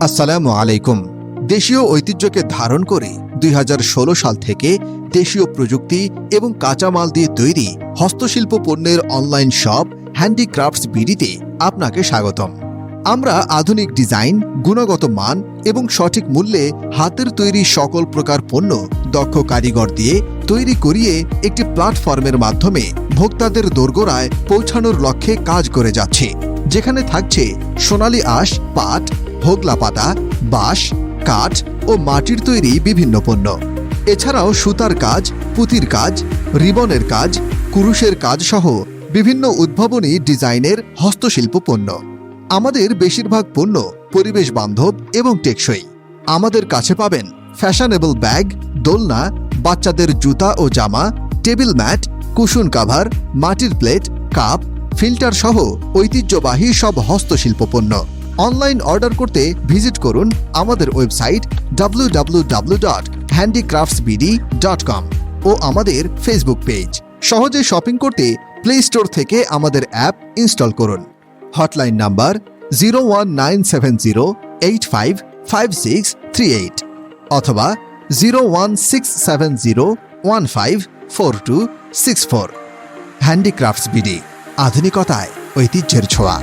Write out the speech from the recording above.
আসসালামু আলাইকুম। দেশীয় ঐতিহ্যকে ধারণ করে 2016 সাল থেকে দেশীয় প্রযুক্তি এবং কাঁচামাল দিয়ে তৈরি হস্তশিল্প পণ্যের অনলাইন শপ হ্যান্ডিক্রাফটস বিডিতে আপনাকে স্বাগতম। আমরা আধুনিক ডিজাইন, গুণগত মান এবং সঠিক মূল্যে হাতের তৈরি সকল প্রকার পণ্য দক্ষ কারিগর দিয়ে তৈরি করিয়ে একটি প্ল্যাটফর্মের মাধ্যমে ভোক্তাদের দোরগোড়ায় পৌঁছানোর লক্ষ্যে কাজ করে যাচ্ছি, যেখানে থাকছে সোনালী আঁশ, পাট, হোগলা পাতা, বাঁশ, কাঠ ও মাটির তৈরি বিভিন্ন পণ্য। এছাড়াও সুতার কাজ, পুঁতির কাজ, রিবনের কাজ, কুরুশের কাজ সহ বিভিন্ন উদ্ভাবনী ডিজাইনের হস্তশিল্প পণ্য। আমাদের বেশিরভাগ পণ্য পরিবেশ বান্ধব এবং টেকসই। আমাদের কাছে পাবেন ফ্যাশনেবল ব্যাগ, দোলনা, বাচ্চাদের জুতা ও জামা, টেবিল ম্যাট, কুশন কাভার, মাটির প্লেট, কাপ, ফিল্টার সহ ঐতিহ্যবাহী সব হস্তশিল্প পণ্য। অনলাইন অর্ডার করতে ভিজিট করুন আমাদের ওয়েবসাইট www.handicraftsbd.com ও আমাদের ফেসবুক পেজ। সহজে শপিং করতে প্লে স্টোর থেকে আমাদের অ্যাপ ইনস্টল করুন। হটলাইন নাম্বার 01970855638 অথবা 01670154264। হ্যান্ডিক্রাফটস বিডি, আধুনিকতায় ঐতিহ্যের ছোঁয়া।